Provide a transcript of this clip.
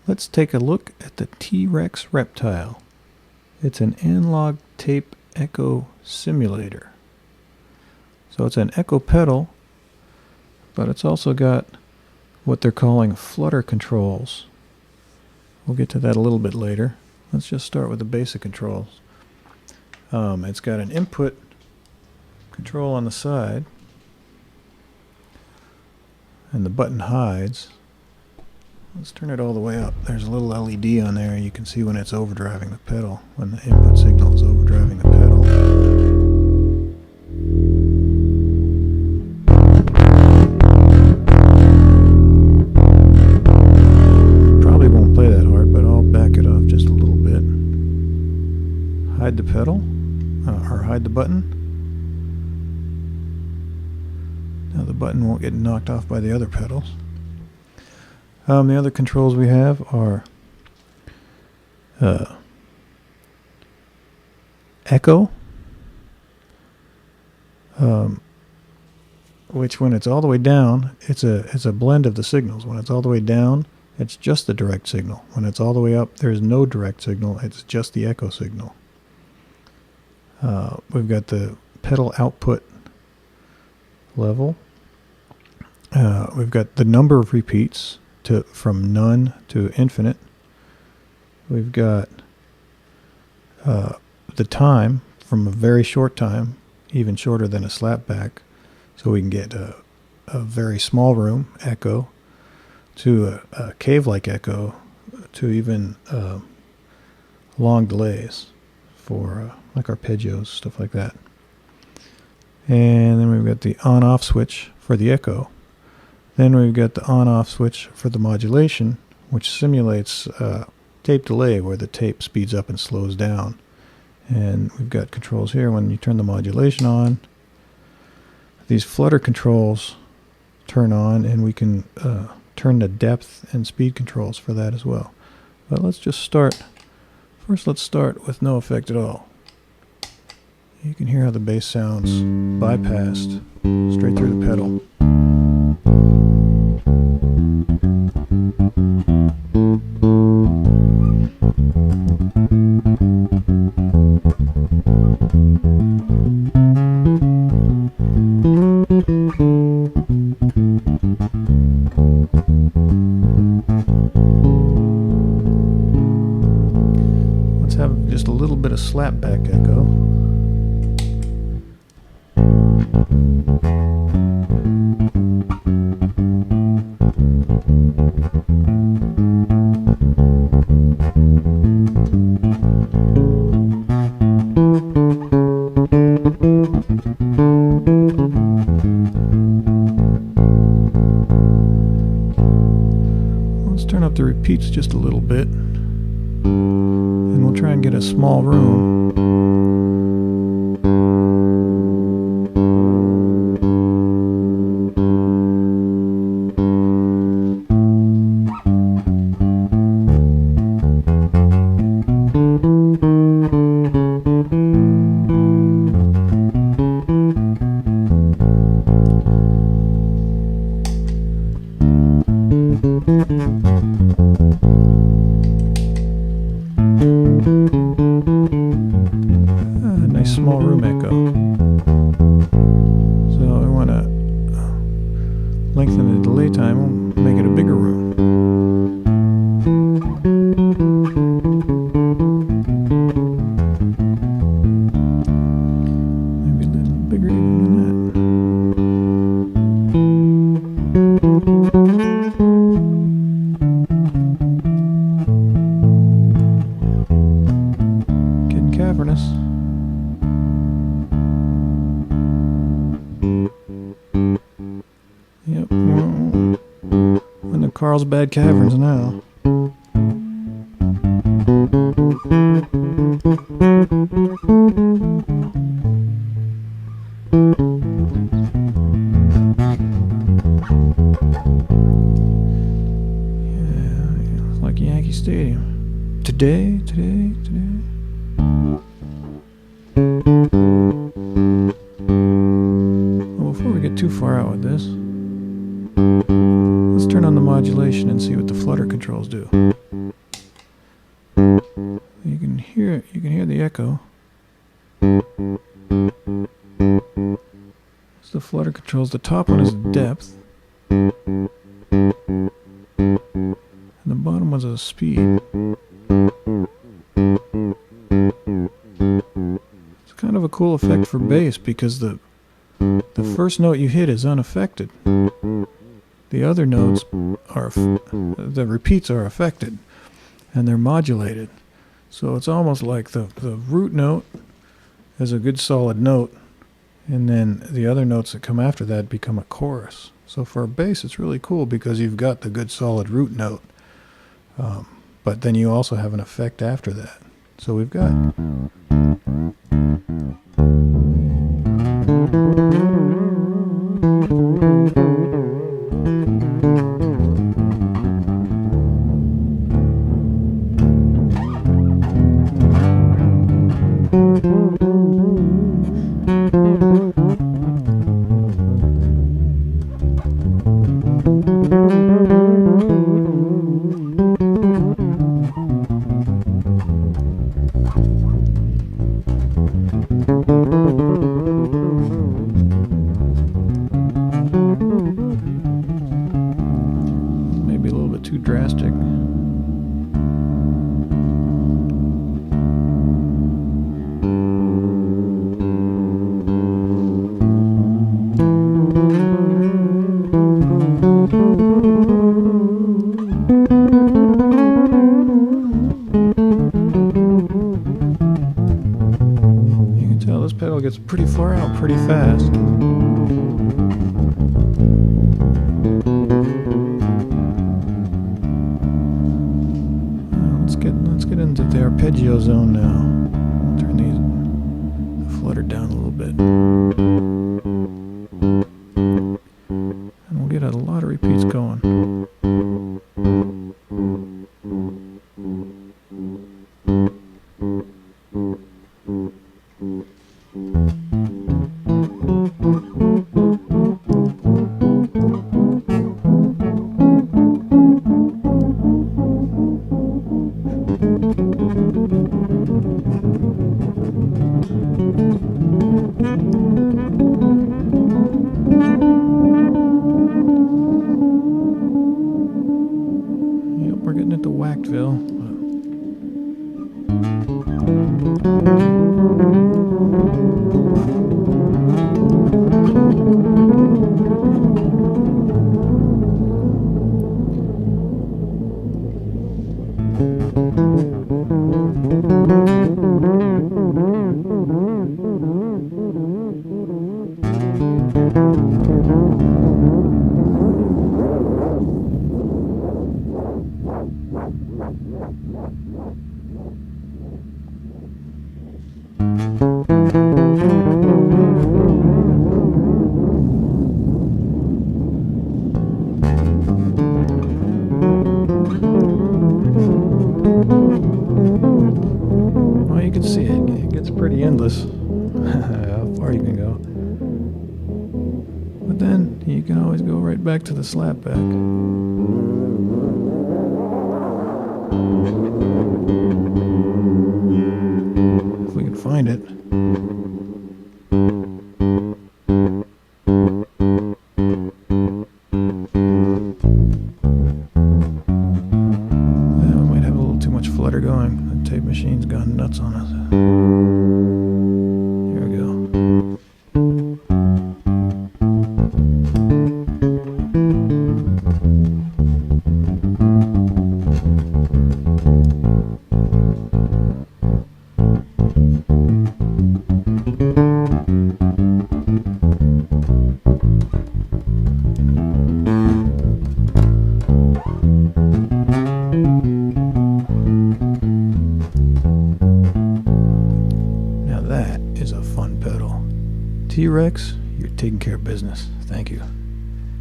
Let's take a look at the T-Rex Reptile. It's an analog tape echo simulator. So it's an echo pedal, but it's also got what they're calling flutter controls. We'll get to that a little bit later. Let's just start with the basic controls. It's got an input control on the side, and the button hides. Let's turn it all the way up. There's a little LED on there. You can see when it's overdriving the pedal, when the input signal is overdriving the pedal. Probably won't play that hard, but I'll back it off just a little bit. Hide the pedal, or hide the button. Now the button won't get knocked off by the other pedals. The other controls we have are echo, which when it's all the way down, it's a blend of the signals. When it's all the way down, it's just the direct signal. When it's all the way up, there's no direct signal. It's just the echo signal. We've got the pedal output level. We've got the number of repeats from none to infinite. We've got the time from a very short time, even shorter than a slapback, so we can get a very small room echo to a cave-like echo to even long delays for like arpeggios, stuff like that. And then we've got the on-off switch for the echo. Then we've got the on-off switch for the modulation, which simulates tape delay, where the tape speeds up and slows down. And we've got controls here when you turn the modulation on. These flutter controls turn on, and we can turn the depth and speed controls for that as well. But let's just start. First, let's start with no effect at all. You can hear how the bass sounds bypassed straight through the pedal. Let's have just a little bit of slapback echo. Let's turn up the repeats just a little bit, and we'll try and get a small room. Nice small room echo. So we want to lengthen the delay time. We'll make it a bigger room. Maybe a little bigger even than that. Getting cavernous. Yep, we're in the Carlsbad Caverns now. Yeah, it's like Yankee Stadium. Today. Well, before we get too far out with this, let's turn on the modulation and see what the flutter controls do. You can hear the echo. It's the flutter controls. The top one is depth, and the bottom one's a speed. It's kind of a cool effect for bass because the first note you hit is unaffected. The other notes the repeats are affected, and they're modulated. So it's almost like the root note is a good solid note, and then the other notes that come after that become a chorus. So for a bass, it's really cool because you've got the good solid root note, but then you also have an effect after that. So we've got... maybe a little bit too drastic. You can tell this pedal gets pretty far out pretty fast. Let's get into the arpeggio zone now. Turn the flutter down a little bit. And we'll get a lot of repeats going. Yep, we're getting into Whackville. Well, you can see it gets pretty endless how far you can go. But then you can always go right back to the slapback. If we can find it. Yeah, we might have a little too much flutter going. The tape machine's gone nuts on us. Here we go. Now that is a fun pedal. T-Rex, you're taking care of business. Thank you.